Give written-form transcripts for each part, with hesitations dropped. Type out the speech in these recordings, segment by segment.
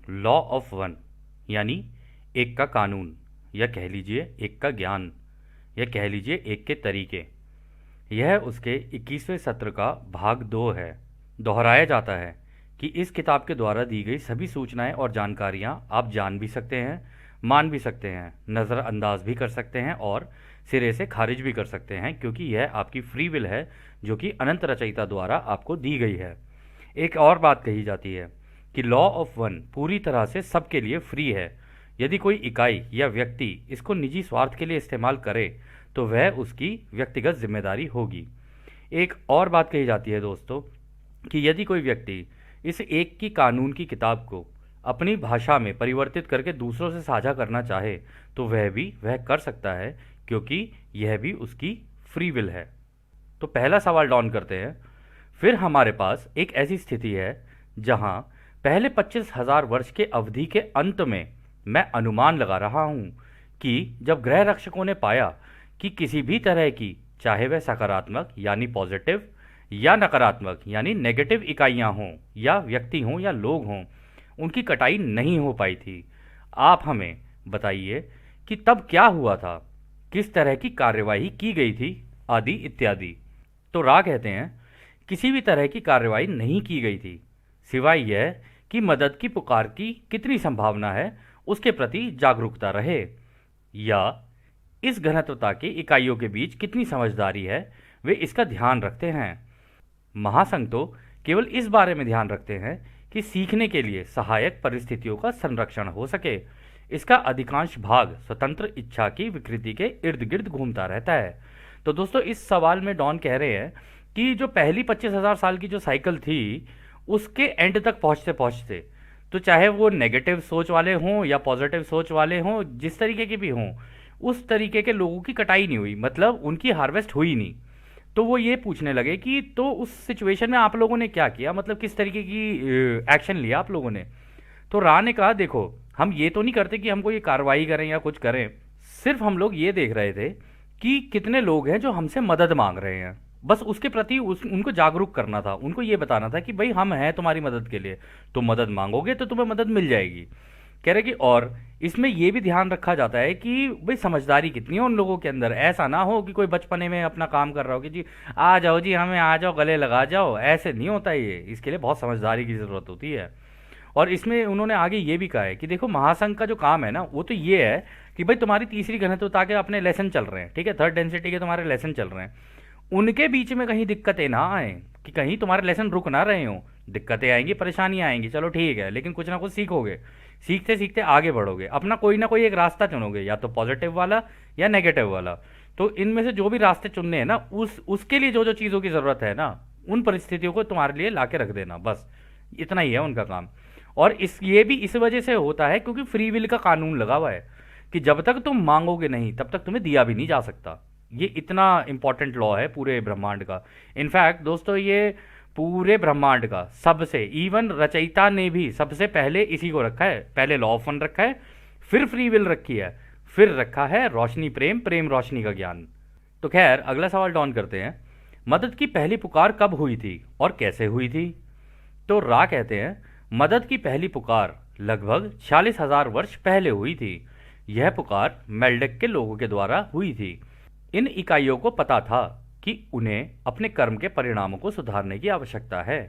Law of one यानी एक का कानून, या कह लीजिए एक का ज्ञान, या कह लीजिए एक के तरीके। यह उसके 21वें सत्र का भाग 2 है। दोहराया जाता है कि इस किताब के द्वारा दी गई सभी सूचनाएं और जानकारियां आप जान भी सकते हैं, मान भी सकते हैं, नज़रअंदाज भी कर सकते हैं और सिरे से खारिज भी कर सकते हैं, क्योंकि यह आपकी फ्री विल है जो कि अनंत रचयिता द्वारा आपको दी गई है। एक और बात कही जाती है कि लॉ ऑफ वन पूरी तरह से सबके लिए फ्री है। यदि कोई इकाई या व्यक्ति इसको निजी स्वार्थ के लिए इस्तेमाल करे तो वह उसकी व्यक्तिगत जिम्मेदारी होगी। एक और बात कही जाती है दोस्तों कि यदि कोई व्यक्ति इस एक की कानून की किताब को अपनी भाषा में परिवर्तित करके दूसरों से साझा करना चाहे तो वह कर सकता है, क्योंकि यह भी उसकी फ्री विल है। तो पहला सवाल डॉन करते हैं। फिर हमारे पास एक ऐसी स्थिति है जहां पहले 25,000 वर्ष के अवधि के अंत में मैं अनुमान लगा रहा हूं कि जब ग्रह रक्षकों ने पाया कि किसी भी तरह की, चाहे वह सकारात्मक यानी पॉजिटिव या नकारात्मक यानी नेगेटिव इकाइयां हों या व्यक्ति हों या लोग हों, उनकी कटाई नहीं हो पाई थी। आप हमें बताइए कि तब क्या हुआ था, किस तरह की कार्यवाही की गई थी, आदि इत्यादि। तो रा कहते हैं किसी भी तरह की कार्यवाही नहीं की गई थी, सिवाय यह कि मदद की पुकार की कितनी संभावना है उसके प्रति जागरूकता रहे, या इस घनत्वता की इकाइयों के बीच कितनी समझदारी है, वे इसका ध्यान रखते हैं। महासंघ तो केवल इस बारे में ध्यान रखते हैं कि सीखने के लिए सहायक परिस्थितियों का संरक्षण हो सके। इसका अधिकांश भाग स्वतंत्र इच्छा की विकृति के इर्द गिर्द घूमता रहता है। तो दोस्तों इस सवाल में डॉन कह रहे हैं कि जो पहली 25,000 साल की जो साइकिल थी उसके एंड तक पहुंचते पहुंचते, तो चाहे वो नेगेटिव सोच वाले हों या पॉजिटिव सोच वाले हों, जिस तरीके के भी हों, उस तरीके के लोगों की कटाई नहीं हुई, मतलब उनकी हार्वेस्ट हुई नहीं। तो वो ये पूछने लगे कि तो उस सिचुएशन में आप लोगों ने क्या किया, मतलब किस तरीके की एक्शन लिया आप लोगों ने। तो रा ने कहा देखो, हम ये तो नहीं करते कि हमको ये कार्रवाई करें या कुछ करें, सिर्फ हम लोग ये देख रहे थे कि कितने लोग हैं जो हमसे मदद मांग रहे हैं, बस उसके प्रति उनको जागरूक करना था, उनको ये बताना था कि भाई हम हैं तुम्हारी मदद के लिए, तुम मदद मांगोगे तो तुम्हें मदद मिल जाएगी। कह रहे कि और इसमें यह भी ध्यान रखा जाता है कि भाई समझदारी कितनी है उन लोगों के अंदर। ऐसा ना हो कि कोई बचपने में अपना काम कर रहा हो कि जी आ जाओ जी, हमें आ जाओ, गले लगा जाओ, ऐसे नहीं होता ये, इसके लिए बहुत समझदारी की ज़रूरत होती है। और इसमें उन्होंने आगे ये भी कहा है कि देखो महासंघ का जो काम है ना वो तो ये है कि भाई तुम्हारी तीसरी घनत्वता के अपने लेसन चल रहे हैं, ठीक है, थर्ड डेंसिटी के तुम्हारे लेसन चल रहे हैं, उनके बीच में कहीं दिक्कतें ना आए, कि कहीं तुम्हारे लेसन रुक ना रहे हो। दिक्कतें आएंगी, परेशानियां आएंगी, चलो ठीक है, लेकिन कुछ ना कुछ सीखोगे, सीखते सीखते आगे बढ़ोगे, अपना कोई ना कोई एक रास्ता चुनोगे, या तो पॉजिटिव वाला या नेगेटिव वाला। तो इनमें से जो भी रास्ते चुनने हैं ना, उसके लिए जो जो चीज़ों की ज़रूरत है ना, उन परिस्थितियों को तुम्हारे लिए ला के रख देना, बस इतना ही है उनका काम। और ये भी इस वजह से होता है क्योंकि फ्री विल का कानून लगा हुआ है कि जब तक तुम मांगोगे नहीं तब तक तुम्हें दिया भी नहीं जा सकता। ये इतना इंपॉर्टेंट लॉ है पूरे ब्रह्मांड का। इनफैक्ट दोस्तों ये पूरे ब्रह्मांड का सबसे, इवन रचयिता ने भी सबसे पहले इसी को रखा है। पहले लॉ ऑफ वन रखा है, फिर फ्री विल रखी है, फिर रखा है रोशनी प्रेम, प्रेम रोशनी का ज्ञान। तो खैर अगला सवाल डॉन करते हैं, मदद की पहली पुकार कब हुई थी और कैसे हुई थी। तो रा कहते हैं मदद की पहली पुकार लगभग 46,000 वर्ष पहले हुई थी। यह पुकार मेल्डेक के लोगों के द्वारा हुई थी। इन इकाइयों को पता था कि उन्हें अपने कर्म के परिणामों को सुधारने की आवश्यकता है,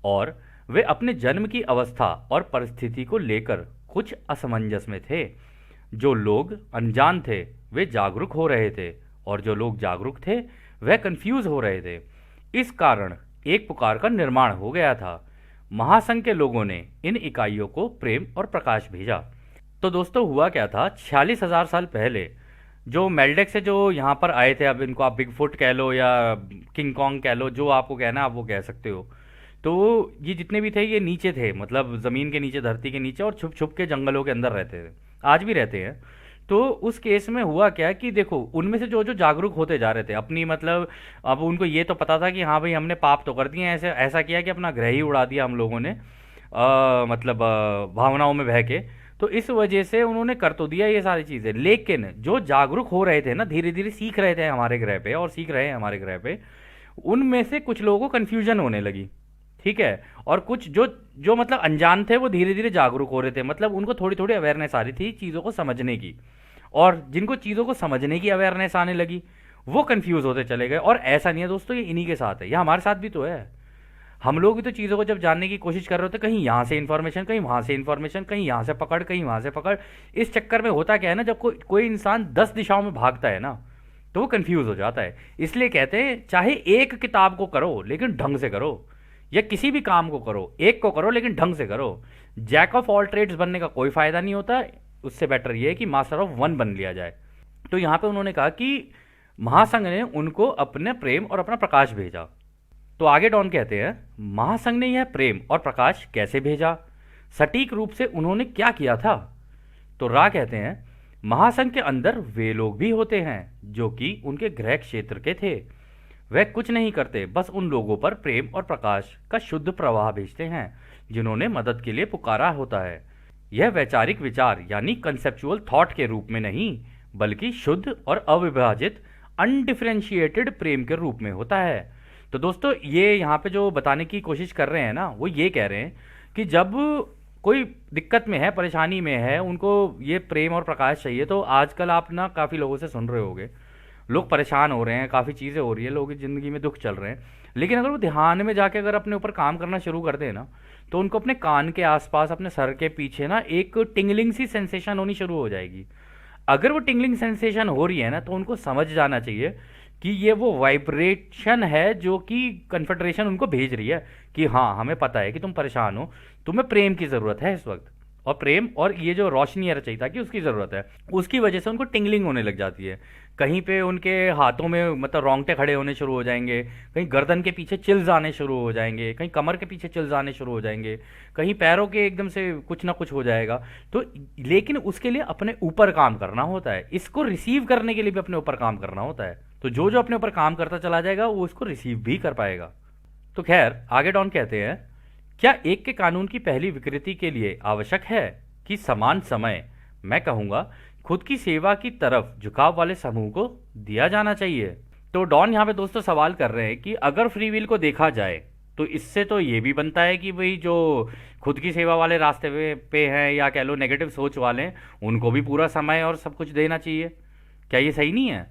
और वे अपने जन्म की अवस्था और परिस्थिति को लेकर कुछ असमंजस में थे। जो लोग अनजान थे वे जागरूक हो रहे थे, और जो लोग जागरूक थे वह कंफ्यूज हो रहे थे। इस कारण एक पुकार का निर्माण हो गया था। महासंघ के लोगों ने इन इकाइयों को प्रेम और प्रकाश भेजा। तो दोस्तों हुआ क्या था, 46,000 साल पहले जो मेल्डेक से जो यहाँ पर आए थे, अब इनको आप बिग फुट कह लो या किंग कॉन्ग कह लो, जो आपको कहना है आप वो कह सकते हो। तो ये जितने भी थे ये नीचे थे, मतलब ज़मीन के नीचे, धरती के नीचे, और छुप छुप के जंगलों के अंदर रहते थे, आज भी रहते हैं। तो उस केस में हुआ क्या कि देखो उनमें से जो जो जागरूक होते जा रहे थे अपनी, मतलब अब उनको ये तो पता था कि हाँ भाई हमने पाप तो कर दिए, ऐसे ऐसा किया कि अपना ग्रह ही उड़ा दिया हम लोगों ने, मतलब भावनाओं में बह के। तो इस वजह से उन्होंने कर तो दिया ये सारी चीज़ें, लेकिन जो जागरूक हो रहे थे ना, धीरे धीरे सीख रहे थे हमारे ग्रह पे और सीख रहे हैं हमारे ग्रह पे, उनमें से कुछ लोगों को कन्फ्यूजन होने लगी ठीक है। और कुछ जो जो मतलब अनजान थे वो धीरे धीरे जागरूक हो रहे थे, मतलब उनको थोड़ी थोड़ी अवेयरनेस आ रही थी चीज़ों को समझने की। और जिनको चीज़ों को समझने की अवेयरनेस आने लगी वो कंफ्यूज होते चले गए। और ऐसा नहीं है दोस्तों, ये इन्हीं के साथ है, ये हमारे साथ भी तो है। हम लोग भी तो चीज़ों को जब जानने की कोशिश कर रहे होते, कहीं यहाँ से इन्फॉर्मेशन, कहीं वहाँ से इन्फॉर्मेशन, कहीं यहाँ से पकड़, कहीं वहाँ से पकड़। इस चक्कर में होता क्या है ना, जब कोई कोई इंसान 10 दिशाओं में भागता है ना, तो वो कंफ्यूज हो जाता है। इसलिए कहते हैं चाहे एक किताब को करो लेकिन ढंग से करो, या किसी भी काम को करो एक को करो लेकिन ढंग से करो। जैक ऑफ ऑल ट्रेड्स बनने का कोई फायदा नहीं होता, उससे बेटर ये है कि मास्टर ऑफ वन बन लिया जाए। तो यहाँ पे उन्होंने कहा कि महासंघ ने उनको अपने प्रेम और अपना प्रकाश भेजा। तो आगे डॉन कहते हैं, महासंघ ने यह प्रेम और प्रकाश कैसे भेजा, सटीक रूप से उन्होंने क्या किया था। तो रा कहते हैं, महासंघ के अंदर वे लोग भी होते हैं जो कि उनके गृह क्षेत्र के थे। वह कुछ नहीं करते, बस उन लोगों पर प्रेम और प्रकाश का शुद्ध प्रवाह भेजते हैं जिन्होंने मदद के लिए पुकारा होता है। यह वैचारिक विचार यानी कंसेप्चुअल थॉट के रूप में नहीं, बल्कि शुद्ध और अविभाजित अनडिफरेंशिएटेड प्रेम के रूप में होता है। तो दोस्तों ये यहाँ पे जो बताने की कोशिश कर रहे हैं ना, वो ये कह रहे हैं कि जब कोई दिक्कत में है, परेशानी में है, उनको ये प्रेम और प्रकाश चाहिए। तो आजकल आप ना काफ़ी लोगों से सुन रहे होगे, लोग परेशान हो रहे हैं, काफ़ी चीज़ें हो रही है, लोगों की ज़िंदगी में दुख चल रहे हैं। लेकिन अगर वो ध्यान में जाके अगर अपने ऊपर काम करना शुरू कर दें ना, तो उनको अपने कान के आसपास, अपने सर के पीछे ना एक टिंगलिंग सी सेंसेशन होनी शुरू हो जाएगी। अगर वो टिंगलिंग सेंसेशन हो रही है ना, तो उनको समझ जाना चाहिए कि ये वो वाइब्रेशन है जो कि कन्फेडरेशन उनको भेज रही है कि हाँ हमें पता है कि तुम परेशान हो, तुम्हें प्रेम की ज़रूरत है इस वक्त, और प्रेम और ये जो रोशनी है रचयिता की उसकी ज़रूरत है। उसकी वजह से उनको टिंगलिंग होने लग जाती है। कहीं पे उनके हाथों में मतलब रोंगटे खड़े होने शुरू हो जाएंगे, कहीं गर्दन के पीछे चिल्स आने शुरू हो जाएंगे, कहीं कमर के पीछे चिल्स आने शुरू हो जाएंगे, कहीं पैरों के एकदम से कुछ ना कुछ हो जाएगा। तो लेकिन उसके लिए अपने ऊपर काम करना होता है, इसको रिसीव करने के लिए भी अपने ऊपर काम करना होता है। तो जो जो अपने ऊपर काम करता चला जाएगा वो इसको रिसीव भी कर पाएगा। तो खैर आगे डॉन कहते हैं, क्या एक के कानून की पहली विकृति के लिए आवश्यक है कि समान समय, मैं कहूंगा खुद की सेवा की तरफ झुकाव वाले समूह को दिया जाना चाहिए। तो डॉन यहाँ पे दोस्तों सवाल कर रहे हैं कि अगर फ्री विल को देखा जाए तो इससे तो ये भी बनता है कि भाई जो खुद की सेवा वाले रास्ते पे हैं, या कह लो नेगेटिव सोच वाले हैं, उनको भी पूरा समय और सब कुछ देना चाहिए। क्या ये सही नहीं है?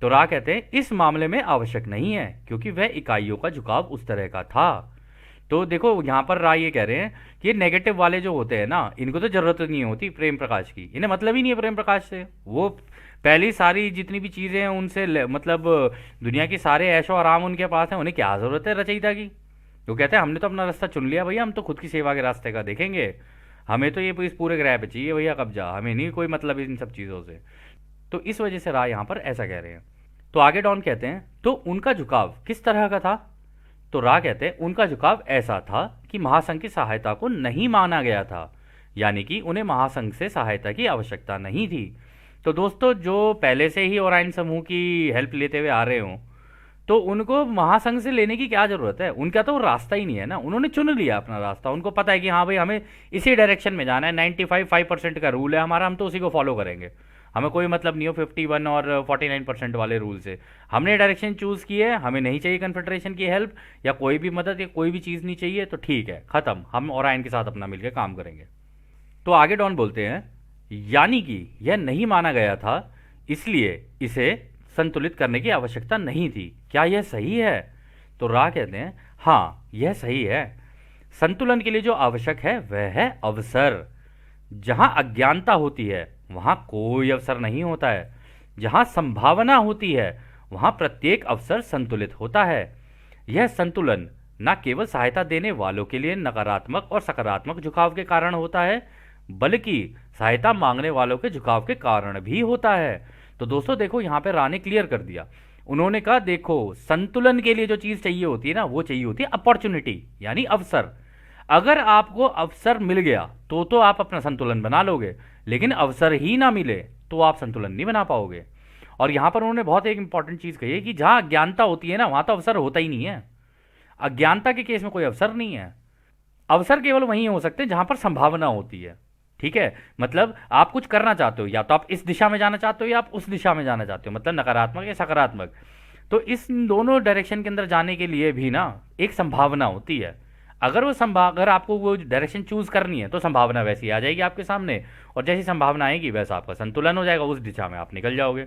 तो रा कहते हैं इस मामले में आवश्यक नहीं है, क्योंकि वह इकाइयों का झुकाव उस तरह का था। तो देखो यहाँ पर राय ये कह रहे हैं कि ये नेगेटिव वाले जो होते हैं ना, इनको तो जरूरत नहीं होती प्रेम प्रकाश की, इन्हें मतलब ही नहीं है प्रेम प्रकाश से। वो पहली सारी जितनी भी चीज़ें हैं उनसे मतलब दुनिया की सारे ऐशो आराम उनके पास है, उन्हें क्या ज़रूरत है रचयिता की। तो कहते हैं हमने तो अपना रास्ता चुन लिया भैया, हम तो खुद की सेवा के रास्ते का देखेंगे, हमें तो ये इस पूरे ग्रह पे चाहिए भैया कब्जा, हमें नहीं कोई मतलब इन सब चीज़ों से। तो इस वजह से राय यहाँ पर ऐसा कह रहे हैं। तो आगे डॉन कहते हैं, तो उनका झुकाव किस तरह का था। तो रा कहते हैं उनका झुकाव ऐसा था कि महासंघ की सहायता को नहीं माना गया था, यानी कि उन्हें महासंघ से सहायता की आवश्यकता नहीं थी। तो दोस्तों जो पहले से ही ओराइन समूह की हेल्प लेते हुए आ रहे हों, तो उनको महासंघ से लेने की क्या जरूरत है, उनका तो रास्ता ही नहीं है ना, उन्होंने चुन लिया अपना रास्ता, उनको पता है कि हाँ भाई हमें इसी डायरेक्शन में जाना है, 95% का रूल है हमारा, हम तो उसी को फॉलो करेंगे, हमें कोई मतलब नहीं हो 51 और 49% वाले रूल से। हमने डायरेक्शन चूज़ की है, हमें नहीं चाहिए कन्फेडरेशन की हेल्प या कोई भी मदद या कोई भी चीज़ नहीं चाहिए, तो ठीक है ख़त्म, हम ओराइन के साथ अपना मिलकर काम करेंगे। तो आगे डॉन बोलते हैं, यानी कि यह नहीं माना गया था, इसलिए इसे संतुलित करने की आवश्यकता नहीं थी। क्या यह सही है? तो रा कहते हैं हाँ यह सही है। संतुलन के लिए जो आवश्यक है वह है अवसर। जहां अज्ञानता होती है वहां कोई अवसर नहीं होता है, जहां संभावना होती है वहां प्रत्येक अवसर संतुलित होता है। यह संतुलन न केवल सहायता देने वालों के लिए नकारात्मक और सकारात्मक झुकाव के कारण होता है, बल्कि सहायता मांगने वालों के झुकाव के कारण भी होता है। तो दोस्तों देखो यहाँ पे राने क्लियर कर दिया, उन्होंने कहा देखो संतुलन के लिए जो चीज चाहिए होती है ना, वो चाहिए होती है अपॉर्चुनिटी यानी अवसर। अगर आपको अवसर मिल गया तो आप अपना संतुलन बना लोगे, लेकिन अवसर ही ना मिले तो आप संतुलन नहीं बना पाओगे। और यहां पर उन्होंने बहुत एक इंपॉर्टेंट चीज कही है कि जहां अज्ञानता होती है ना, वहां तो अवसर होता ही नहीं है। अज्ञानता के केस में कोई अवसर नहीं है, अवसर केवल वहीं हो सकते हैं जहां पर संभावना होती है। ठीक है, मतलब आप कुछ करना चाहते हो, या तो आप इस दिशा में जाना चाहते हो या आप उस दिशा में जाना चाहते हो, मतलब नकारात्मक या सकारात्मक। तो इस दोनों डायरेक्शन के अंदर जाने के लिए भी ना एक संभावना होती है। अगर अगर आपको वो डायरेक्शन चूज करनी है तो संभावना वैसी आ जाएगी आपके सामने, और जैसी संभावना आएगी वैसा आपका संतुलन हो जाएगा, उस दिशा में आप निकल जाओगे।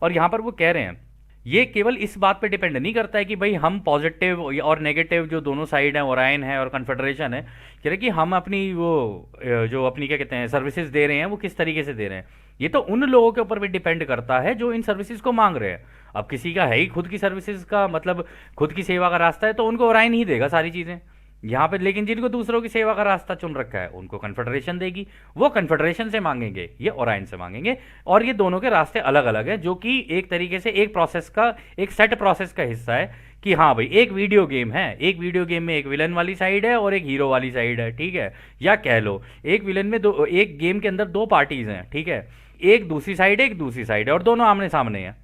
और यहाँ पर वो कह रहे हैं ये केवल इस बात पे डिपेंड नहीं करता है कि भाई हम पॉजिटिव और नेगेटिव जो दोनों साइड हैं, ओरायन है और कन्फेडरेशन है, कह रहे कि हम अपनी वो जो अपनी क्या कहते हैं सर्विसेज दे रहे हैं वो किस तरीके से दे रहे हैं, ये तो उन लोगों के ऊपर भी डिपेंड करता है जो इन सर्विसेज को मांग रहे हैं। अब किसी का है ही खुद की सर्विसेज का मतलब खुद की सेवा का रास्ता है तो उनको ओरायन ही देगा सारी चीज़ें यहाँ पे, लेकिन जिनको दूसरों की सेवा का रास्ता चुन रखा है उनको कन्फेडरेशन देगी, वो कन्फेडरेशन से मांगेंगे, ये ओरायन से मांगेंगे। और ये दोनों के रास्ते अलग अलग हैं, जो कि एक तरीके से एक प्रोसेस का, एक सेट प्रोसेस का हिस्सा है कि हाँ भाई एक वीडियो गेम है, एक वीडियो गेम में एक विलन वाली साइड है और एक हीरो वाली साइड है, ठीक है, या कह लो एक विलन में दो, एक गेम के अंदर दो पार्टीज हैं, ठीक है, एक दूसरी साइड है एक दूसरी साइड है और दोनों आमने सामने हैं।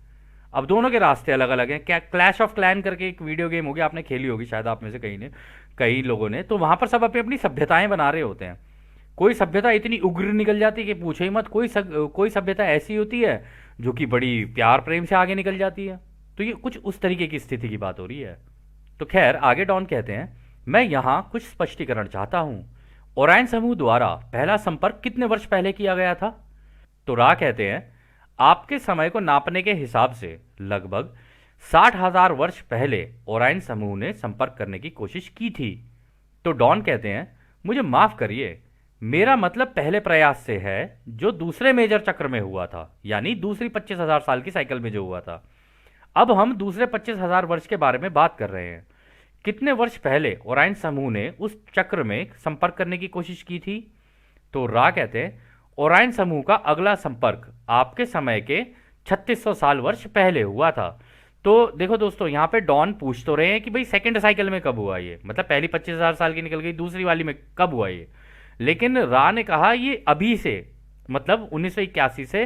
अब दोनों के रास्ते अलग अलग हैं। क्या क्लैश ऑफ क्लैन करके एक वीडियो गेम होगी, आपने खेली होगी शायद आप में से कई लोगों ने, तो वहां पर सब अपनी अपनी सभ्यताएं बना रहे होते हैं। कोई सभ्यता इतनी उग्र निकल जाती है कि पूछो ही मत, कोई सभ्यता ऐसी होती है जो कि बड़ी प्यार प्रेम से आगे निकल जाती है। तो ये कुछ उस तरीके की स्थिति की बात हो रही है। तो खैर आगे डॉन कहते हैं मैं यहाँ कुछ स्पष्टीकरण चाहता हूँ। ओरायन समूह द्वारा पहला संपर्क कितने वर्ष पहले किया गया था? तो रा कहते हैं आपके समय को नापने के हिसाब से लगभग 60,000 वर्ष पहले ओरायन समूह ने संपर्क करने की कोशिश की थी। तो डॉन कहते हैं मुझे माफ करिए, मेरा मतलब पहले प्रयास से है जो दूसरे मेजर चक्र में हुआ था, यानी दूसरी 25,000 साल की साइकिल में जो हुआ था। अब हम दूसरे 25,000 वर्ष के बारे में बात कर रहे हैं। कितने वर्ष पहले ओरायन समूह ने उस चक्र में संपर्क करने की कोशिश की थी? तो रा कहते हैं ओरायन समूह का अगला संपर्क आपके समय के 3600 साल वर्ष पहले हुआ था। तो देखो दोस्तों, यहाँ पे डॉन पूछ तो रहे हैं कि भाई सेकंड साइकिल में कब हुआ ये, मतलब पहली 25,000 साल की निकल गई, दूसरी वाली में कब हुआ ये। लेकिन रा ने कहा ये अभी से, मतलब 1981 से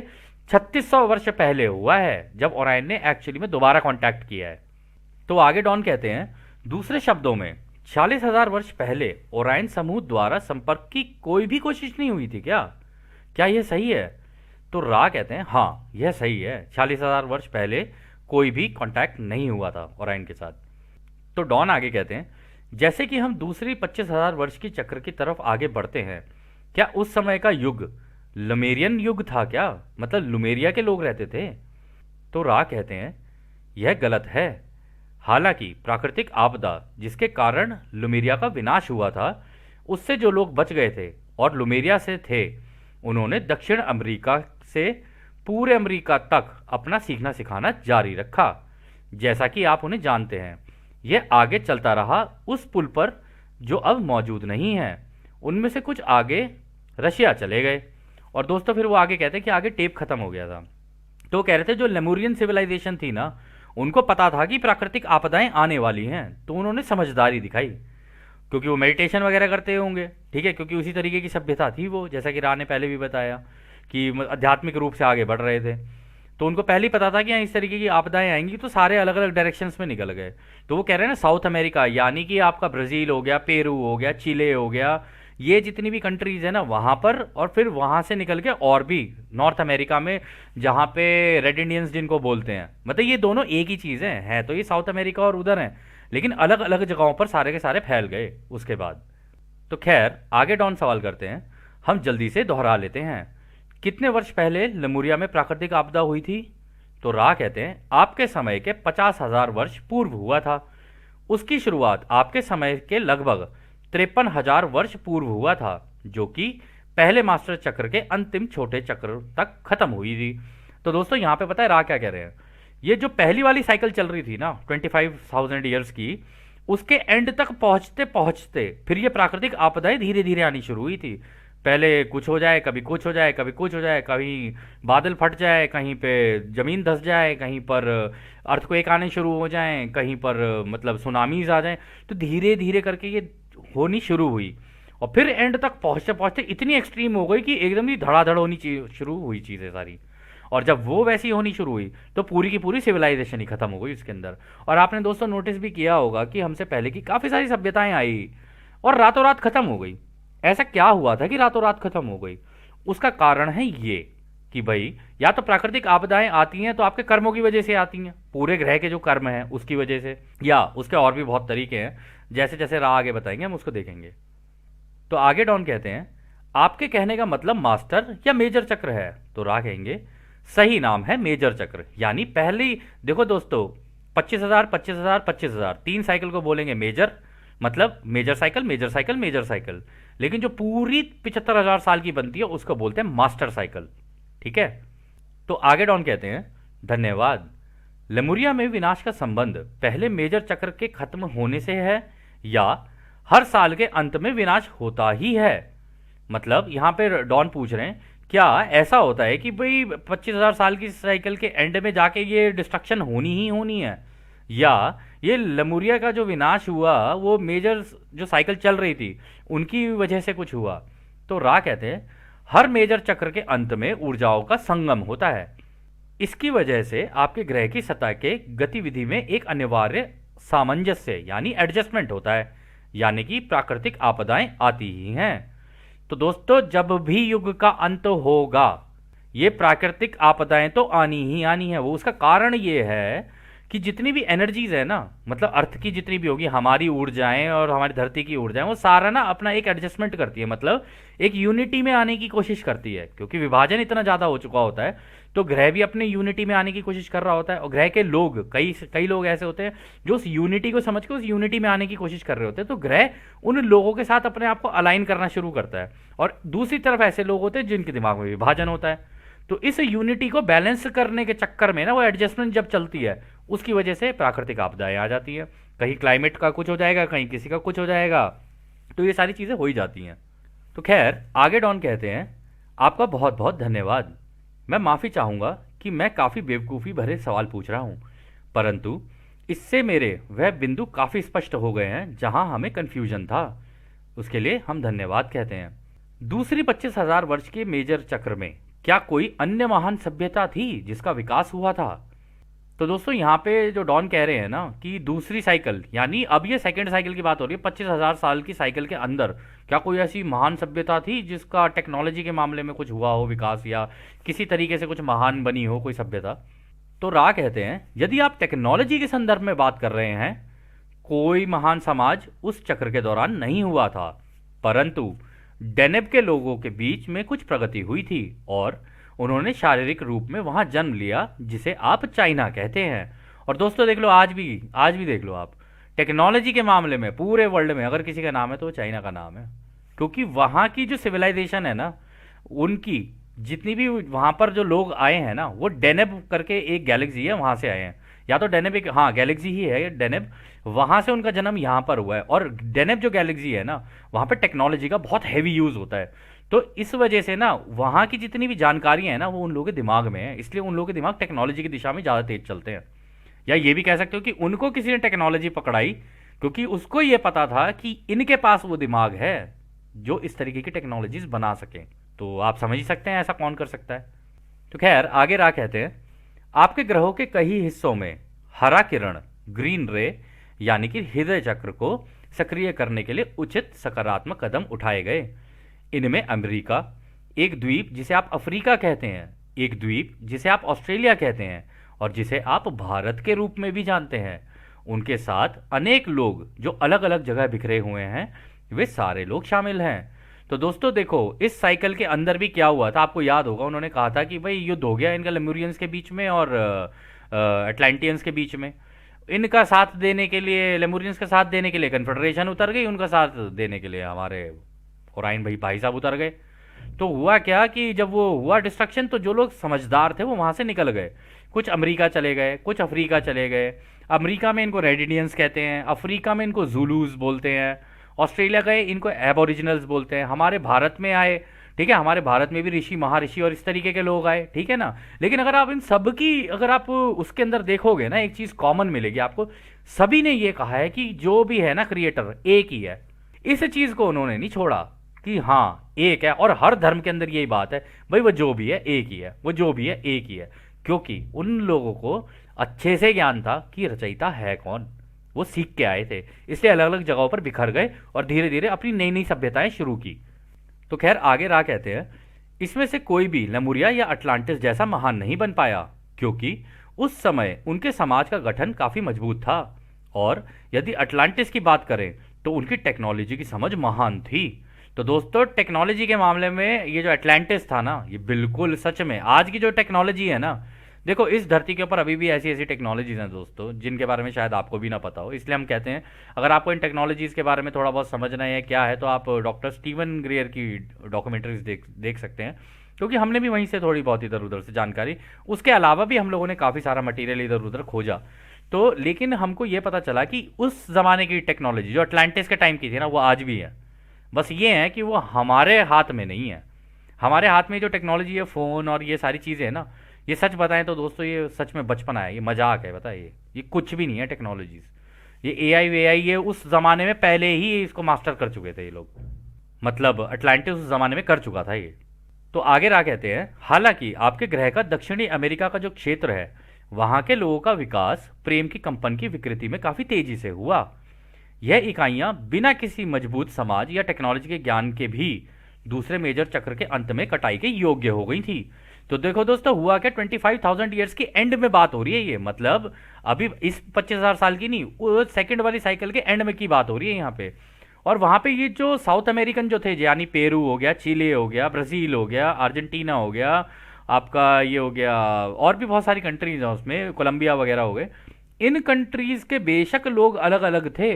3600 वर्ष पहले हुआ है, जब ओरायन ने एक्चुअली में दोबारा कांटेक्ट किया है। तो आगे डॉन कहते हैं दूसरे शब्दों में 40,000 वर्ष पहले ओरायन समूह द्वारा संपर्क की कोई भी कोशिश नहीं हुई थी क्या यह सही है? तो रा कहते हैं हाँ यह सही है, 40,000 वर्ष पहले कोई भी कांटेक्ट नहीं हुआ था ओरायन के साथ। तो डॉन आगे कहते हैं जैसे कि हम दूसरी 25,000 वर्ष की चक्र की तरफ आगे बढ़ते हैं, क्या उस समय का युग लुमेरियन युग था क्या, मतलब लुमेरिया के लोग रहते थे? तो रा कहते हैं यह गलत है। हालांकि प्राकृतिक आपदा जिसके कारण लुमेरिया का विनाश हुआ था, उससे जो लोग बच गए थे और लुमेरिया से थे, उन्होंने दक्षिण अमेरिका से पूरे अमेरिका तक अपना सीखना सिखाना जारी रखा। जैसा कि आप उन्हें जानते हैं, यह आगे चलता रहा उस पुल पर जो अब मौजूद नहीं है। उनमें से कुछ आगे रशिया चले गए। और दोस्तों फिर वो आगे कहते हैं कि आगे टेप खत्म हो गया था। तो वो कह रहे थे जो लेमुरियन सिविलाइजेशन थी ना, उनको पता था कि प्राकृतिक आपदाएं आने वाली हैं, तो उन्होंने समझदारी दिखाई, क्योंकि वो मेडिटेशन वगैरह करते होंगे, ठीक है, क्योंकि उसी तरीके की सभ्यता थी वो, जैसा कि रा ने पहले भी बताया कि आध्यात्मिक रूप से आगे बढ़ रहे थे। तो उनको पहले ही पता था कि यहाँ इस तरीके की आपदाएं आएंगी, तो सारे अलग अलग डायरेक्शंस में निकल गए। तो वो कह रहे हैं ना साउथ अमेरिका, यानी कि आपका ब्राज़ील हो गया, पेरू हो गया, चिले हो गया, ये जितनी भी कंट्रीज है ना वहाँ पर, और फिर वहाँ से निकल के और भी नॉर्थ अमेरिका में जहाँ पे रेड इंडियंस जिनको बोलते हैं, मतलब ये दोनों एक ही चीज़ है तो ये साउथ अमेरिका और उधर हैं, लेकिन अलग अलग जगहों पर सारे के सारे फैल गए उसके बाद। तो खैर आगे डॉन सवाल करते हैं, हम जल्दी से दोहरा लेते हैं, कितने वर्ष पहले लेमुरिया में प्राकृतिक आपदा हुई थी? तो रा कहते हैं आपके समय के 50,000 वर्ष पूर्व हुआ था। उसकी शुरुआत आपके समय के लगभग 53,000 वर्ष पूर्व हुआ था, जो कि पहले मास्टर चक्र के अंतिम छोटे चक्र तक खत्म हुई थी। तो दोस्तों यहाँ पे पता है रा क्या कह रहे हैं, ये जो पहली वाली साइकिल चल रही थी ना 25,000 ईयर्स की, उसके एंड तक पहुंचते पहुंचते फिर ये प्राकृतिक आपदाएं धीरे धीरे आनी शुरू हुई थी। पहले कुछ हो जाए, कभी कुछ हो जाए, कभी कुछ हो जाए, कहीं बादल फट जाए, कहीं पे जमीन धंस जाए, कहीं पर अर्थक्वेक आने शुरू हो जाएं, कहीं पर मतलब सुनामीज आ जाएं। तो धीरे धीरे करके ये होनी शुरू हुई और फिर एंड तक पहुंचते पहुंचते इतनी एक्सट्रीम हो गई कि एकदम ही धड़ाधड़ होनी शुरू हुई चीज़ें सारी। और जब वो वैसी होनी शुरू हुई तो पूरी की पूरी सिविलाइजेशन ही खत्म हो गई उसके अंदर। और आपने दोस्तों नोटिस भी किया होगा कि हमसे पहले की काफ़ी सारी सभ्यताएं आई और रातों रात खत्म हो गई। ऐसा क्या हुआ था कि रातों रात खत्म हो गई? उसका कारण है ये कि भाई या तो प्राकृतिक आपदाएं आती हैं तो आपके कर्मों की वजह से आती हैं, पूरे ग्रह के जो कर्म हैं उसकी वजह से, या उसके और भी बहुत तरीके हैं, जैसे जैसे राह आगे बताएंगे हम उसको देखेंगे। तो आगे डॉन कहते हैं, आपके कहने का मतलब मास्टर या मेजर चक्र है? तो राह कहेंगे, सही नाम है मेजर चक्र। यानी पहली, देखो दोस्तों, 25,000 25,000 25,000 तीन साइकिल को बोलेंगे मेजर, मतलब major cycle major cycle major cycle. लेकिन जो पूरी 75,000 साल की बनती है उसको बोलते हैं मास्टर साइकिल। ठीक है। तो आगे डॉन कहते हैं, धन्यवाद। लेमुरिया में विनाश का संबंध पहले मेजर चक्र के खत्म होने से है या हर साल के अंत में विनाश होता ही है? मतलब यहां पे डॉन पूछ रहे हैं, क्या ऐसा होता है कि भाई 25,000 साल की साइकिल के एंड में जाके ये डिस्ट्रक्शन होनी ही होनी है, या ये लेमुरिया का जो विनाश हुआ वो मेजर जो साइकिल चल रही थी उनकी वजह से कुछ हुआ? तो रा कहते हैं, हर मेजर चक्र के अंत में ऊर्जाओं का संगम होता है। इसकी वजह से आपके ग्रह की सतह के गतिविधि में एक अनिवार्य सामंजस्य यानी एडजस्टमेंट होता है, यानी कि प्राकृतिक आपदाएं आती ही हैं। तो दोस्तों, जब भी युग का अंत होगा ये प्राकृतिक आपदाएं तो आनी ही आनी है। वो उसका कारण ये है कि जितनी भी एनर्जीज है ना, मतलब अर्थ की जितनी भी होगी, हमारी ऊर्जाएं और हमारी धरती की ऊर्जाएं, वो सारा ना अपना एक एडजस्टमेंट करती है, मतलब एक यूनिटी में आने की कोशिश करती है। क्योंकि विभाजन इतना ज़्यादा हो चुका होता है तो ग्रह भी अपने यूनिटी में आने की कोशिश कर रहा होता है, और ग्रह के लोग, कई कई लोग ऐसे होते हैं जो उस यूनिटी को समझ के उस यूनिटी में आने की कोशिश कर रहे होते हैं। तो ग्रह उन लोगों के साथ अपने आप को अलाइन करना शुरू करता है, और दूसरी तरफ ऐसे लोग होते हैं जिनके दिमाग में विभाजन होता है। तो इस यूनिटी को बैलेंस करने के चक्कर में ना, वो एडजस्टमेंट जब चलती है उसकी वजह से प्राकृतिक आपदाएं आ जाती है। कहीं क्लाइमेट का कुछ हो जाएगा, कहीं किसी का कुछ हो जाएगा, तो ये सारी चीज़ें हो ही जाती हैं। तो खैर, आगे डॉन कहते हैं, आपका बहुत बहुत धन्यवाद। मैं माफ़ी चाहूँगा कि मैं काफ़ी बेवकूफ़ी भरे सवाल पूछ रहा हूँ, परंतु इससे मेरे वह बिंदु काफ़ी स्पष्ट हो गए हैं जहाँ हमें कन्फ्यूजन था। उसके लिए हम धन्यवाद कहते हैं। दूसरी 25,000 वर्ष के मेजर चक्र में क्या कोई अन्य महान सभ्यता थी जिसका विकास हुआ था? तो दोस्तों, यहाँ पे जो डॉन कह रहे हैं ना कि दूसरी साइकिल, यानी अब ये सेकंड साइकिल की बात हो रही है, 25,000 साल की साइकिल के अंदर क्या कोई ऐसी महान सभ्यता थी जिसका टेक्नोलॉजी के मामले में कुछ हुआ हो विकास, या किसी तरीके से कुछ महान बनी हो कोई सभ्यता? तो रा कहते हैं, यदि आप टेक्नोलॉजी के संदर्भ में बात कर रहे हैं, कोई महान समाज उस चक्र के दौरान नहीं हुआ था, परंतु डेनेब के लोगों के बीच में कुछ प्रगति हुई थी और उन्होंने शारीरिक रूप में वहां जन्म लिया, जिसे आप चाइना कहते हैं। और दोस्तों देख लो, आज भी देख लो आप, टेक्नोलॉजी के मामले में पूरे वर्ल्ड में अगर किसी का नाम है तो वो चाइना का नाम है। क्योंकि वहाँ की जो सिविलाइजेशन है ना, उनकी जितनी भी वहाँ पर जो लोग आए हैं ना, वो डेनेब करके एक गैलेक्सी है वहाँ से आए हैं, या तो डेनेब एक, हाँ गैलेक्सी ही है डेनेब, वहाँ से उनका जन्म यहाँ पर हुआ है। और डेनेब जो गैलेक्सी है ना, वहाँ पर टेक्नोलॉजी का बहुत हैवी यूज़ होता है। तो इस वजह से ना वहाँ की जितनी भी जानकारियाँ हैं ना, वो उन लोगों के दिमाग में है, इसलिए उन लोगों के दिमाग टेक्नोलॉजी की दिशा में ज़्यादा तेज चलते हैं। या ये भी कह सकते हो कि उनको किसी ने टेक्नोलॉजी पकड़ाई क्योंकि उसको ये पता था कि इनके पास वो दिमाग है जो इस तरीके की टेक्नोलॉजीज बना सकें। तो आप समझ ही सकते हैं ऐसा कौन कर सकता है। तो खैर, आगे रा कहते हैं, आपके ग्रहों के कई हिस्सों में हरा किरण, ग्रीन रे, यानी कि हृदय चक्र को सक्रिय करने के लिए उचित सकारात्मक कदम उठाए गए। इनमें अमेरिका, एक द्वीप जिसे आप अफ्रीका कहते हैं, एक द्वीप जिसे आप ऑस्ट्रेलिया कहते हैं, और जिसे आप भारत के रूप में भी जानते हैं, उनके साथ अनेक लोग जो अलग अलग जगह बिखरे हुए हैं, वे सारे लोग शामिल हैं। तो दोस्तों देखो, इस साइकिल के अंदर भी क्या हुआ था, आपको याद होगा, उन्होंने कहा था कि भाई युद्ध हो गया इनका लेमुरियंस के बीच में और अटलांटियंस के बीच में। इनका साथ देने के लिए, लेमुरियंस का साथ देने के लिए कन्फेडरेशन उतर गई, उनका साथ देने के लिए हमारे ओराइन भाई साहब उतर गए। तो हुआ क्या कि जब वो हुआ डिस्ट्रक्शन, तो जो लोग समझदार थे वो वहाँ से निकल गए, कुछ अमेरिका चले गए, कुछ अफ्रीका चले गए। अमेरिका में इनको रेड इंडियंस कहते हैं, अफ्रीका में इनको जूलूस बोलते हैं, ऑस्ट्रेलिया गए इनको एबोरिजिनल्स बोलते हैं, हमारे भारत में आए, ठीक है, हमारे भारत में भी ऋषि महर्षि और इस तरीके के लोग आए, ठीक है ना। लेकिन अगर आप इन सब की, अगर आप उसके अंदर देखोगे ना, एक चीज़ कॉमन मिलेगी आपको, सभी ने ये कहा है कि जो भी है ना क्रिएटर एक ही है। इस चीज़ को उन्होंने नहीं छोड़ा कि हाँ एक है, और हर धर्म के अंदर यही बात है, भाई वो जो भी है एक ही है, वो जो भी है एक ही है, क्योंकि उन लोगों को अच्छे से ज्ञान था कि रचयिता है कौन, वो सीख के आए थे, इसलिए अलग अलग जगहों पर बिखर गए और धीरे धीरे अपनी नई नई सभ्यताएं शुरू की। तो खैर, आगे रा कहते हैं, इसमें से कोई भी लेमुरिया या अटलांटिस जैसा महान नहीं बन पाया, क्योंकि उस समय उनके समाज का गठन काफी मजबूत था। और यदि अटलांटिस की बात करें तो उनकी टेक्नोलॉजी की समझ महान थी। तो दोस्तों, टेक्नोलॉजी के मामले में ये जो अटलांटिस था ना, ये बिल्कुल सच में आज की जो टेक्नोलॉजी है ना, देखो इस धरती के ऊपर अभी भी ऐसी ऐसी टेक्नोलॉजीज हैं दोस्तों जिनके बारे में शायद आपको भी ना पता हो। इसलिए हम कहते हैं, अगर आपको इन टेक्नोलॉजीज के बारे में थोड़ा बहुत समझना है क्या है, तो आप डॉक्टर स्टीवन ग्रेयर की डॉक्यूमेंट्रीज देख देख सकते हैं, क्योंकि हमने भी वहीं से थोड़ी बहुत इधर उधर से जानकारी, उसके अलावा भी हम लोगों ने काफ़ी सारा मटेरियल इधर उधर खोजा। तो लेकिन हमको ये पता चला कि उस ज़माने की टेक्नोलॉजी जो अटलांटिस के टाइम की थी ना, वो आज भी है। बस ये है कि वो हमारे हाथ में नहीं है। हमारे हाथ में जो टेक्नोलॉजी है, फ़ोन और ये सारी चीज़ें हैं ना, ये सच बताएं तो दोस्तों ये सच में बचपना है, ये मजाक है, बताइए, ये कुछ भी नहीं है टेक्नोलॉजीज। ये एआई वेआई ये उस ज़माने में पहले ही इसको मास्टर कर चुके थे ये लोग। मतलब अटलांटिस उस ज़माने में कर चुका था ये। तो आगे रा कहते हैं, हालांकि आपके ग्रह का दक्षिणी अमेरिका का जो क्षेत्र है, वहां के लोगों का विकास प्रेम की कंपन की विकृति में काफी तेजी से हुआ। यह इकाइयां बिना किसी मजबूत समाज या टेक्नोलॉजी के ज्ञान के भी दूसरे मेजर चक्र के अंत में कटाई के योग्य हो गई थी। तो देखो दोस्तों, हुआ क्या, 25,000 ईयर्स की एंड में बात हो रही है ये, मतलब अभी इस 25,000 साल की नहीं, वो सेकंड वाली साइकिल के एंड में की बात हो रही है यहाँ पे। और वहाँ पे ये जो साउथ अमेरिकन जो थे, यानी पेरू हो गया, चिले हो गया, ब्राज़ील हो गया, अर्जेंटीना हो गया, आपका ये हो गया, और भी बहुत सारी कंट्रीज हैं उसमें, कोलंबिया वगैरह हो गए। इन कंट्रीज के बेशक लोग अलग अलग थे,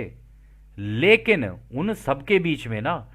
लेकिन उन सबके बीच में ना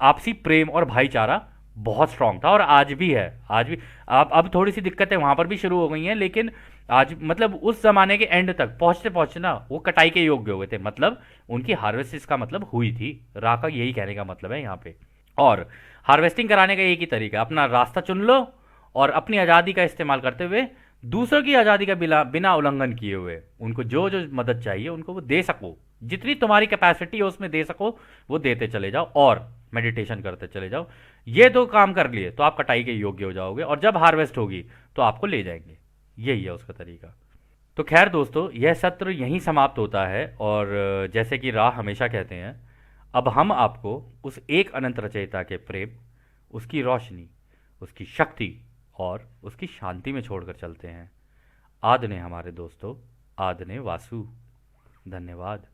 आपसी प्रेम और भाईचारा बहुत स्ट्रांग था, और आज भी है, आज भी। अब थोड़ी सी दिक्कतें वहां पर भी शुरू हो गई हैं, लेकिन आज मतलब उस जमाने के एंड तक पहुंचते पहुंचते ना वो कटाई के योग्य हो गए थे, मतलब उनकी हार्वेस्ट इसका मतलब हुई थी। रा का यही कहने का मतलब है यहाँ पे। और हार्वेस्टिंग कराने का एक ही तरीका है, अपना रास्ता चुन लो और अपनी आज़ादी का इस्तेमाल करते हुए दूसरों की आज़ादी का बिना उल्लंघन किए हुए उनको जो जो मदद चाहिए उनको वो दे सको, जितनी तुम्हारी कैपेसिटी है उसमें दे सको, वो देते चले जाओ और मेडिटेशन करते चले जाओ। ये दो काम कर लिए तो आप कटाई के योग्य हो जाओगे, और जब हार्वेस्ट होगी तो आपको ले जाएंगे। यही है उसका तरीका। तो खैर दोस्तों, यह सत्र यहीं समाप्त होता है, और जैसे कि राह हमेशा कहते हैं, अब हम आपको उस एक अनंत रचयिता के प्रेम, उसकी रोशनी, उसकी शक्ति और उसकी शांति में छोड़कर चलते हैं। आद ने हमारे दोस्तों, आद ने वासु। धन्यवाद।